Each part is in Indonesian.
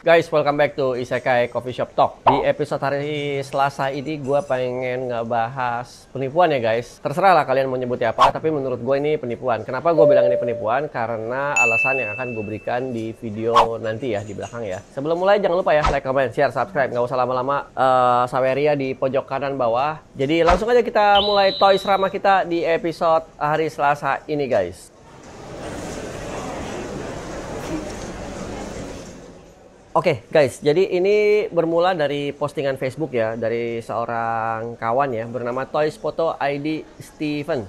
Guys, welcome back to Isekai Coffee Shop Talk. Di episode hari Selasa ini gue pengen ngebahas penipuan ya guys. Terserah lah kalian mau nyebutnya apa, tapi menurut gue ini penipuan. Kenapa gue bilang ini penipuan? Karena alasan yang akan gue berikan di video nanti ya, di belakang ya. Sebelum mulai jangan lupa ya, like, comment, share, subscribe. Nggak usah lama-lama, Saweria di pojok kanan bawah. Jadi langsung aja kita mulai Toys Rama kita di episode hari Selasa ini guys. Oke guys, jadi ini bermula dari postingan Facebook ya, dari seorang kawan ya bernama Toys Photo ID Steven.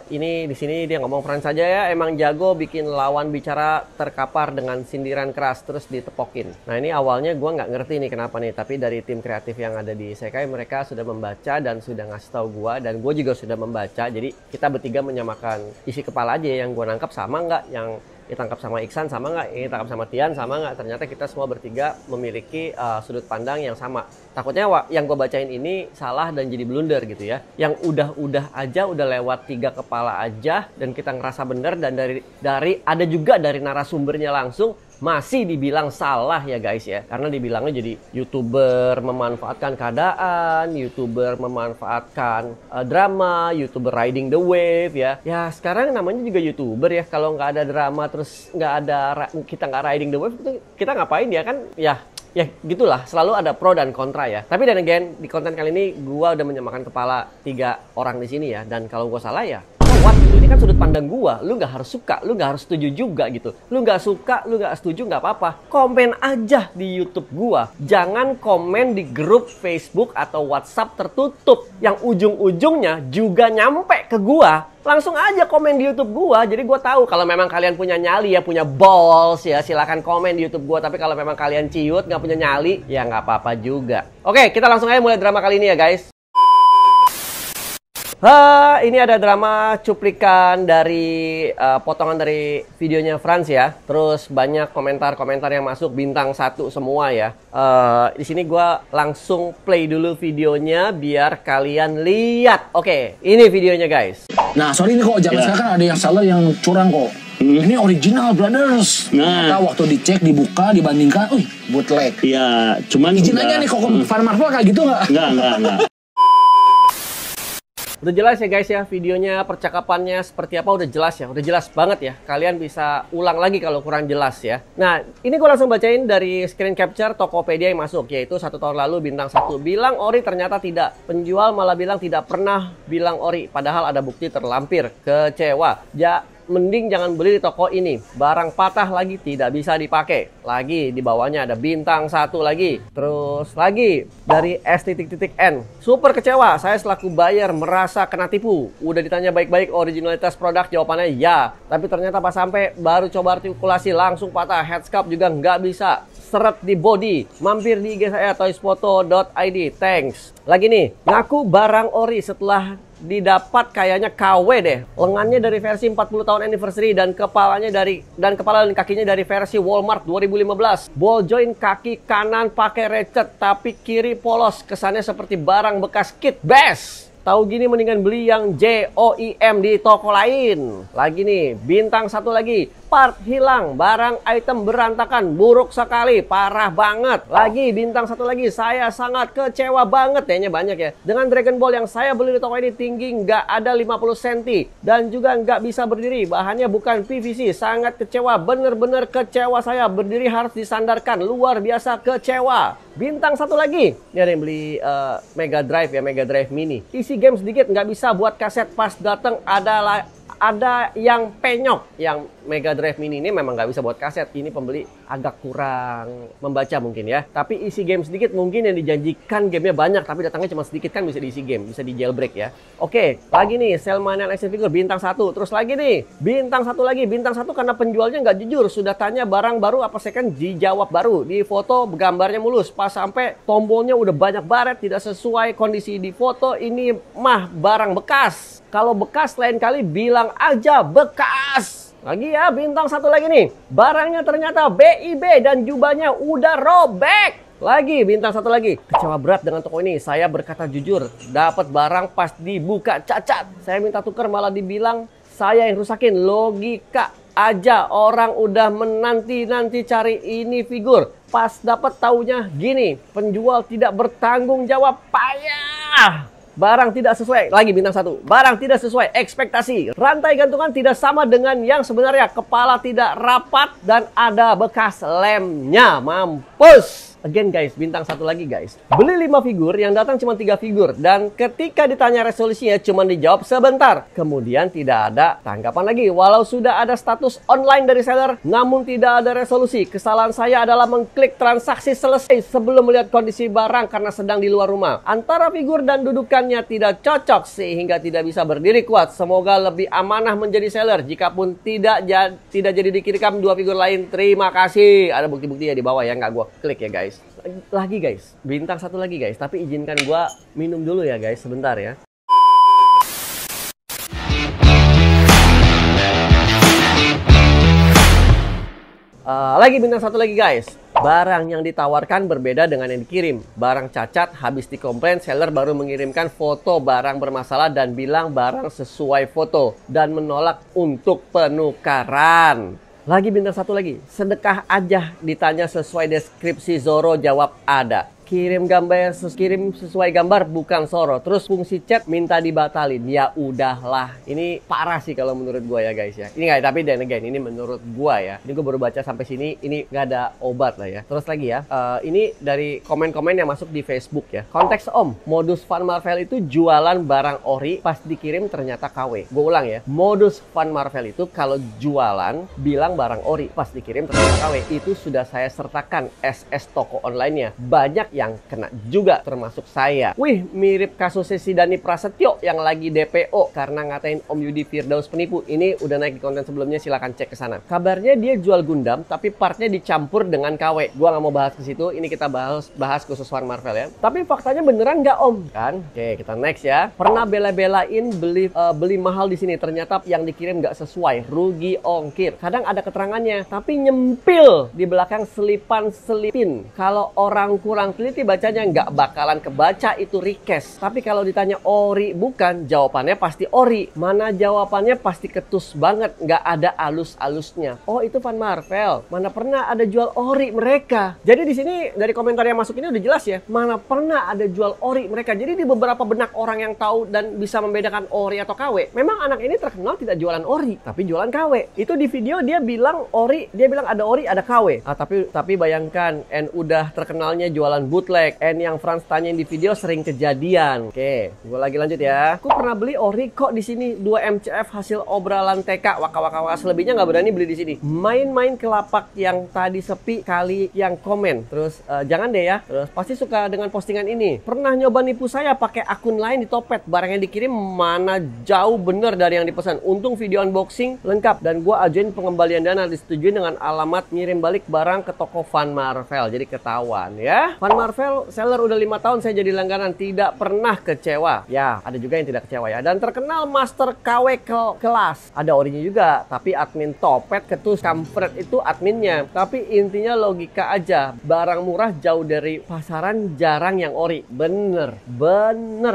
Ini di sini dia ngomong Frans saja ya, emang jago bikin lawan bicara terkapar dengan sindiran keras terus ditepokin. Nah ini awalnya gue nggak ngerti nih kenapa nih, tapi dari tim kreatif yang ada di Isekai mereka sudah membaca dan sudah ngasih tahu gue, dan gue juga sudah membaca. Jadi kita bertiga menyamakan isi kepala aja, yang gue nangkap sama nggak, yang ditangkap sama Iksan sama nggak, ini ditangkap sama Tian sama nggak. Ternyata kita semua bertiga memiliki sudut pandang yang sama. Takutnya yang gue bacain ini salah dan jadi blunder gitu ya. Yang udah aja, udah lewat 3 kepala aja dan kita ngerasa bener, dan dari ada juga dari narasumbernya langsung masih dibilang salah ya guys ya. Karena dibilangnya jadi YouTuber memanfaatkan keadaan, YouTuber memanfaatkan drama, YouTuber riding the wave ya. Ya sekarang namanya juga YouTuber ya. Kalau nggak ada drama terus kita nggak riding the wave, itu kita ngapain ya kan? Ya gitulah, selalu ada pro dan kontra ya. Tapi dan again, di konten kali ini gua udah menyamakan kepala 3 orang di sini ya. Dan kalau gua salah ya what gitu, ini kan sudut pandang gua. Lu nggak harus suka, lu nggak harus setuju juga gitu. Lu nggak suka, lu nggak setuju, nggak apa-apa. Komen aja di YouTube gua. Jangan komen di grup Facebook atau WhatsApp tertutup yang ujung-ujungnya juga nyampe ke gua. Langsung aja komen di YouTube gua. Jadi gua tahu kalau memang kalian punya nyali ya, punya balls ya, silakan komen di YouTube gua. Tapi kalau memang kalian ciut, nggak punya nyali, ya nggak apa-apa juga. Oke, kita langsung aja mulai drama kali ini ya guys. Ini ada drama cuplikan dari potongan dari videonya Frans ya. Terus banyak komentar-komentar yang masuk bintang 1 semua ya. Di sini gue langsung play dulu videonya biar kalian lihat. Oke, ini videonya guys. Nah, sorry nih kok, jangan sekarang ada yang salah, yang curang kok. Ini original, brothers. Nah, waktu dicek, dibuka, dibandingkan, bootleg. Iya, cuman izin aja nih kok, Van Marvel kayak gitu nggak? Enggak. Udah jelas ya guys ya, videonya, percakapannya seperti apa udah jelas ya, udah jelas banget ya. Kalian bisa ulang lagi kalau kurang jelas ya. Nah, ini gue langsung bacain dari screen capture Tokopedia yang masuk, yaitu 1 tahun lalu bintang 1 bilang ori ternyata tidak. Penjual malah bilang tidak pernah bilang ori, padahal ada bukti terlampir. Kecewa. Mending jangan beli di toko ini. Barang patah lagi tidak bisa dipakai. Lagi di bawahnya ada bintang 1 lagi. Terus lagi dari S.N. Super kecewa. Saya selaku buyer merasa kena tipu. Udah ditanya baik-baik originalitas produk, jawabannya ya. Tapi ternyata pas sampai baru coba artikulasi langsung patah. Headscarf juga nggak bisa. Seret di body. Mampir di IG saya toysphoto.id. Thanks. Lagi nih, ngaku barang ori setelah didapat kayaknya KW deh. Lengannya dari versi 40 tahun anniversary dan kepala dan kakinya dari versi Walmart 2015. Ball joint kaki kanan pakai recet tapi kiri polos, kesannya seperti barang bekas kit best. Tahu gini mendingan beli yang JOIM di toko lain. Lagi nih, bintang 1 lagi. Part hilang, barang item berantakan, buruk sekali, parah banget. Lagi, bintang 1 lagi, saya sangat kecewa banget. Kayaknya banyak ya. Dengan Dragon Ball yang saya beli di toko ini tinggi nggak ada 50 cm. Dan juga nggak bisa berdiri, bahannya bukan PVC. Sangat kecewa, bener-bener kecewa saya. Berdiri harus disandarkan, luar biasa kecewa. Bintang 1 lagi. Ini ada yang beli Mega Drive ya, Mega Drive Mini. Isi game sedikit, nggak bisa buat kaset, pas datang ada yang penyok. Yang Mega Drive Mini ini memang nggak bisa buat kaset. Ini pembeli agak kurang membaca mungkin ya. Tapi isi game sedikit, mungkin yang dijanjikan gamenya banyak tapi datangnya cuma sedikit, kan bisa diisi game, bisa di jailbreak ya. Oke, lagi nih Cellmania action figure bintang 1. Terus lagi nih bintang 1 lagi. Bintang 1 karena penjualnya nggak jujur. Sudah tanya barang baru apa second, dijawab baru. Di foto gambarnya mulus, pas sampai tombolnya udah banyak baret, tidak sesuai kondisi di foto. Ini mah barang bekas. Kalau bekas lain kali bilang aja bekas. Lagi ya, bintang 1 lagi nih. Barangnya ternyata BIB dan jubahnya udah robek. Lagi, bintang 1 lagi. Kecewa berat dengan toko ini. Saya berkata jujur, dapat barang pas dibuka cacat. Saya minta tuker malah dibilang saya yang rusakin. Logika aja orang udah menanti-nanti cari ini figur. Pas dapat taunya gini, penjual tidak bertanggung jawab, payah. Barang tidak sesuai, lagi bintang 1. Barang tidak sesuai ekspektasi. Rantai gantungan tidak sama dengan yang sebenarnya. Kepala tidak rapat dan ada bekas lemnya. Mampus. Again guys, bintang 1 lagi guys. Beli 5 figur, yang datang cuma 3 figur. Dan ketika ditanya resolusinya cuma dijawab sebentar. Kemudian tidak ada tanggapan lagi. Walau sudah ada status online dari seller, namun tidak ada resolusi. Kesalahan saya adalah mengklik transaksi selesai sebelum melihat kondisi barang karena sedang di luar rumah. Antara figur dan dudukannya tidak cocok sehingga tidak bisa berdiri kuat. Semoga lebih amanah menjadi seller. Jikapun tidak jadi dikirimkan 2 figur lain, terima kasih. Ada bukti-bukti ya di bawah ya, nggak gua klik ya guys. Lagi guys, bintang 1 lagi guys, tapi izinkan gua minum dulu ya guys, sebentar ya. Lagi bintang 1 lagi guys. Barang yang ditawarkan berbeda dengan yang dikirim. Barang cacat, habis dikomplain, seller baru mengirimkan foto barang bermasalah dan bilang barang sesuai foto dan menolak untuk penukaran. Lagi bintang 1 lagi. Sedekah aja ditanya sesuai deskripsi Zoro, jawab ada. Kirim sesuai gambar bukan Zoro. Terus fungsi chat minta dibatalin. Ya udahlah. Ini parah sih kalau menurut gua ya guys ya. Ini nggak, tapi dan again ini menurut gua ya. Ini gua baru baca sampai sini. Ini nggak ada obat lah ya. Terus lagi ya. Ini dari komen-komen yang masuk di Facebook ya. Konteks Om. Modus Van Marvel itu jualan barang ori, pas dikirim ternyata KW. Gua ulang ya. Modus Van Marvel itu kalau jualan bilang barang ori, pas dikirim ternyata KW. Itu sudah saya sertakan SS toko online-nya. Banyak yang kena juga termasuk saya. Wih, mirip kasusnya si Dani Prasetyo yang lagi DPO karena ngatain Om Yudi Firdaus penipu. Ini udah naik di konten sebelumnya, silahkan cek ke sana. Kabarnya dia jual Gundam tapi partnya dicampur dengan KW. Gua nggak mau bahas ke situ, ini kita bahas khusus Van Marvel ya. Tapi faktanya beneran nggak Om? Kan? Oke, kita next ya. Pernah bela-belain beli mahal di sini, ternyata yang dikirim nggak sesuai, rugi ongkir. Kadang ada keterangannya, tapi nyempil di belakang selipin. Kalau orang kurang teliti bacanya nggak bakalan kebaca itu request. Tapi kalau ditanya ori bukan, jawabannya pasti ori. Mana jawabannya pasti ketus banget, nggak ada alus-alusnya. Oh itu Van Marvel, mana pernah ada jual ori mereka. Jadi di sini dari komentar yang masuk ini udah jelas ya, mana pernah ada jual ori mereka. Jadi di beberapa benak orang yang tahu dan bisa membedakan ori atau KW, memang anak ini terkenal tidak jualan ori, tapi jualan KW. Itu di video dia bilang ori, dia bilang ada ori, ada KW. Tapi bayangkan, N udah terkenalnya jualan bootleg, N yang Frans tanyain di video sering kejadian. Oke, gue lagi lanjut ya. Aku pernah beli ori kok di sini 2 MCF hasil obralan TK. Waka selebihnya nggak berani beli di sini. Main-main ke lapak yang tadi sepi kali yang komen. Terus jangan deh ya. Terus pasti suka dengan postingan ini. Pernah nyoba nipu saya pakai akun lain di Topet. Barang yang dikirim mana jauh bener dari yang dipesan. Untung video unboxing lengkap dan gue ajuin pengembalian dana, disetujui dengan alamat ngirim balik barang ke toko Van Marvel. Jadi ketahuan ya. Van Marvel seller udah 5 tahun saya jadi langganan, tidak pernah kecewa. Ya, ada juga yang tidak kecewa ya. Dan terkenal master KW kelas. Ada orinya juga, tapi admin Topet ketus, Kampret itu adminnya. Tapi intinya logika aja. Barang murah jauh dari pasaran, jarang yang ori. Bener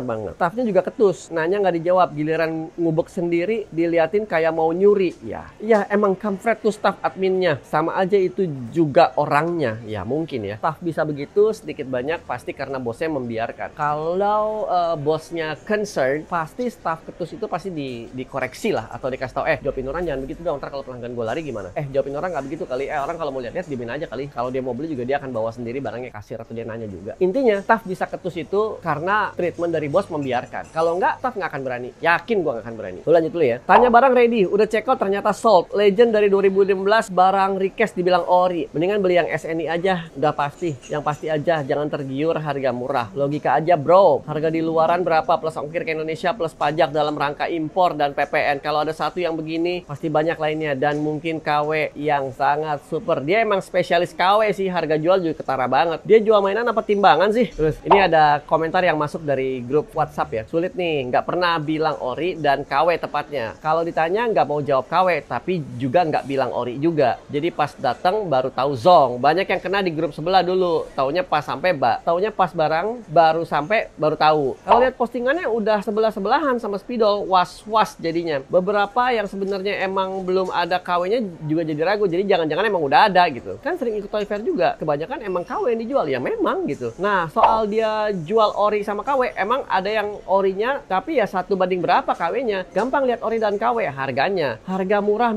banget. Staffnya juga ketus, nanya nggak dijawab. Giliran ngubek sendiri, diliatin kayak mau nyuri. Ya emang Kampret tuh staff adminnya. Sama aja itu juga orangnya. Ya mungkin ya. Staff bisa begitu, sedikit banyak pasti karena bosnya membiarkan. Kalau bosnya concern, pasti staff ketus itu pasti dikoreksi lah atau dikasih tahu, jawabin orang jangan begitu dong, ntar kalau pelanggan gue lari gimana? Jawabin orang nggak begitu kali, orang kalau mau lihat diemin aja kali. Kalau dia mau beli juga dia akan bawa sendiri barangnya, kasir atau dia nanya juga. Intinya staff bisa ketus itu karena treatment dari bos membiarkan. Kalau nggak, staff nggak akan berani. Yakin gue nggak akan berani. Gue lanjut dulu ya. Tanya barang ready, udah check out ternyata sold. Legend dari 2016 barang request dibilang ori. Mendingan beli yang SNI aja, udah pasti. Yang pasti aja, jangan tergiur harga murah. Logika aja bro, harga di luaran berapa plus ongkir ke Indonesia plus pajak dalam rangka impor dan PPN. Kalau ada satu yang begini pasti banyak lainnya, dan mungkin KW yang sangat super. Dia emang spesialis KW sih, harga jual juga ketara banget. Dia jual mainan apa timbangan sih? Terus ini ada komentar yang masuk dari grup WhatsApp ya. Sulit nih, nggak pernah bilang ori dan KW tepatnya. Kalau ditanya nggak mau jawab KW, tapi juga nggak bilang ori juga. Jadi pas datang baru tahu zong. Banyak yang kena di grup sebelah dulu, taunya pas sampai taunya pas barang baru sampai baru tahu. Kalau lihat postingannya udah sebelah-sebelahan sama spidol, was-was jadinya. Beberapa yang sebenarnya emang belum ada KW-nya juga jadi ragu. Jadi jangan-jangan emang udah ada gitu. Kan sering ikut toy fair juga. Kebanyakan emang KW yang dijual ya memang gitu. Nah, soal dia jual ori sama KW, emang ada yang orinya tapi ya 1 banding berapa KW-nya. Gampang lihat ori dan KW harganya. Harga murah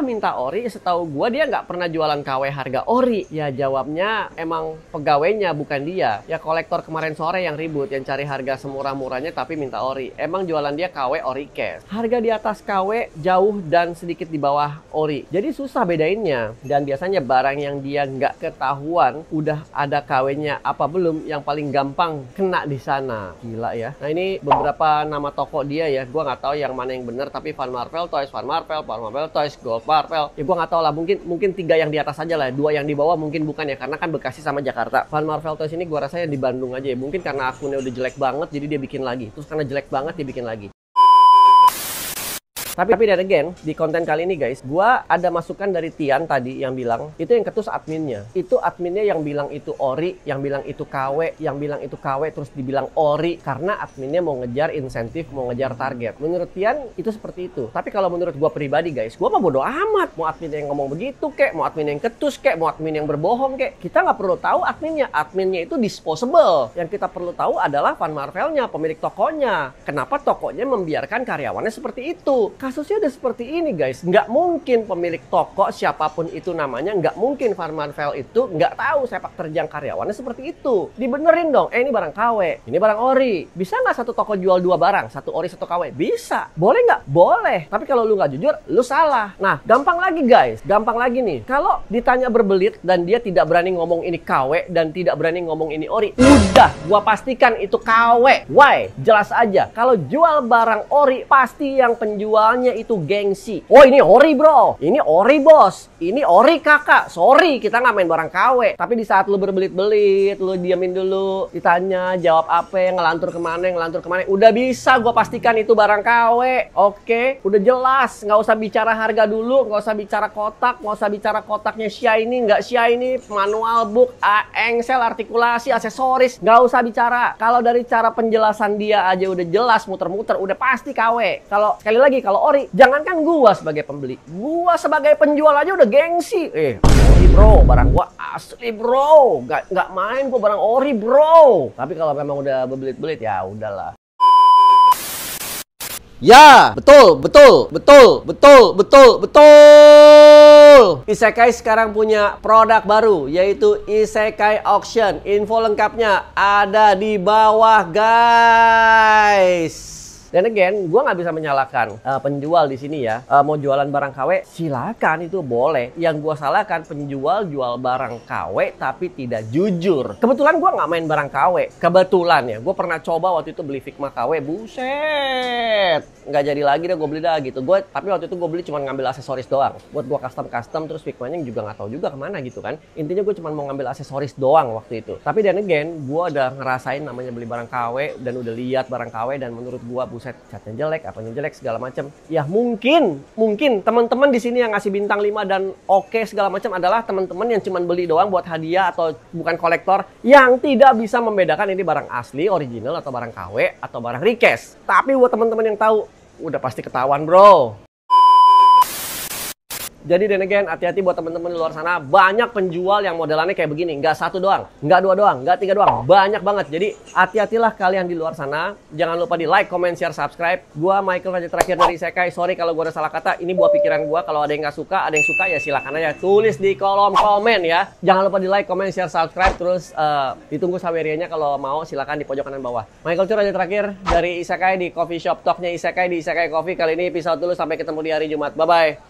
minta ori, setahu gua dia nggak pernah jualan KW harga ori. Ya jawabnya emang pegawainya bukan dia. Ya kolektor kemarin sore yang ribut, yang cari harga semurah-murahnya tapi minta ori. Emang jualan dia KW ori cash. Harga di atas KW jauh dan sedikit di bawah ori. Jadi susah bedainnya. Dan biasanya barang yang dia nggak ketahuan udah ada KW-nya apa belum, yang paling gampang kena di sana. Gila ya. Nah ini beberapa nama toko dia ya. Gua nggak tahu yang mana yang benar, tapi Van Marvel Toys, Van Marvel Toys, Gold Marvel. Ya gua nggak tahu lah, mungkin 3 yang di atas aja lah, 2 yang di bawah mungkin bukan ya, karena kan Bekasi sama Jakarta. Van Marvel Toys ini gua rasa ya di Bandung aja ya. Mungkin karena akunnya udah jelek banget jadi dia bikin lagi. Terus karena jelek banget dia bikin lagi. Tapi dan again, di konten kali ini guys, gua ada masukan dari Tian tadi yang bilang, itu yang ketus adminnya. Itu adminnya yang bilang itu ori, yang bilang itu KW, yang bilang itu KW, terus dibilang ori. Karena adminnya mau ngejar insentif, mau ngejar target. Menurut Tian, itu seperti itu. Tapi kalau menurut gua pribadi guys, gua mah bodo amat. Mau admin yang ngomong begitu kek, mau admin yang ketus kek, mau admin yang berbohong kek. Kita nggak perlu tahu adminnya. Adminnya itu disposable. Yang kita perlu tahu adalah Van Marvelnya, pemilik tokonya. Kenapa tokonya membiarkan karyawannya seperti itu? Kasusnya udah seperti ini guys. Nggak mungkin pemilik toko siapapun itu namanya, nggak mungkin Van Marvel itu nggak tahu sepak terjang karyawannya seperti itu. Dibenerin dong. Ini barang KW, ini barang ori. Bisa nggak satu toko jual 2 barang, 1 ori 1 KW? Bisa. Boleh nggak? Boleh. Tapi kalau lu nggak jujur, lu salah. Nah, gampang lagi guys. Gampang lagi nih. Kalau ditanya berbelit dan dia tidak berani ngomong ini KW dan tidak berani ngomong ini ori, udah gua pastikan itu KW. Why? Jelas aja. Kalau jual barang ori, pasti yang penjual itu gengsi. Oh ini ori bro, ini ori bos, ini ori kakak. Sorry kita nggak main barang KW. Tapi di saat lu berbelit-belit, lu diamin dulu, ditanya jawab apa, ngelantur kemana, udah bisa gue pastikan itu barang KW. Oke, udah jelas, nggak usah bicara harga dulu, nggak usah bicara kotak, nggak usah bicara kotaknya shiny nggak shiny, manual book, engsel, artikulasi, aksesoris, nggak usah bicara. Kalau dari cara penjelasan dia aja udah jelas, muter-muter, udah pasti KW. Kalau sekali lagi kalau ori, jangankan gua sebagai pembeli, gua sebagai penjual aja udah gengsi. Ori bro, barang gua asli bro, nggak main gua barang ori bro. Tapi kalau memang udah bebelit-belit ya udahlah. Ya, betul. Isekai sekarang punya produk baru, yaitu Isekai Auction. Info lengkapnya ada di bawah guys. Dan again, gue nggak bisa menyalahkan penjual di sini ya. Mau jualan barang KW, silakan, itu boleh. Yang gue salahkan penjual jual barang KW tapi tidak jujur. Kebetulan gue nggak main barang KW. Kebetulan ya, gue pernah coba waktu itu beli Figma KW, buset, nggak jadi lagi deh gue beli dah gitu. Tapi waktu itu gue beli cuma ngambil aksesoris doang. Buat gue custom, terus Figmanya juga nggak tahu juga kemana gitu kan. Intinya gue cuma mau ngambil aksesoris doang waktu itu. Tapi dan again, gue udah ngerasain namanya beli barang KW dan udah lihat barang KW dan menurut gue catnya jelek, apanya jelek, segala macam. Ya mungkin teman-teman di sini yang ngasih bintang 5 dan oke segala macam adalah teman-teman yang cuma beli doang buat hadiah atau bukan kolektor, yang tidak bisa membedakan ini barang asli, original, atau barang KW, atau barang request. Tapi buat teman-teman yang tahu, udah pasti ketahuan bro. Jadi dan again, hati-hati buat teman-teman di luar sana. Banyak penjual yang modelannya kayak begini. Nggak 1 doang, nggak 2 doang, nggak 3 doang. Banyak banget. Jadi hati-hatilah kalian di luar sana. Jangan lupa di like, comment, share, subscribe. Gua Michael Raja terakhir dari Isekai. Sorry kalau gua ada salah kata. Ini buat pikiran gua. Kalau ada yang nggak suka, ada yang suka ya silakan aja. Tulis di kolom komen ya. Jangan lupa di like, comment, share, subscribe. Terus ditunggu sawerianya kalau mau, silakan di pojok kanan bawah. Michael Raja terakhir dari Isekai di Coffee Shop Talknya Isekai di Isekai Coffee. Kali ini episode dulu. Sampai ketemu di hari Jumat. Bye-bye.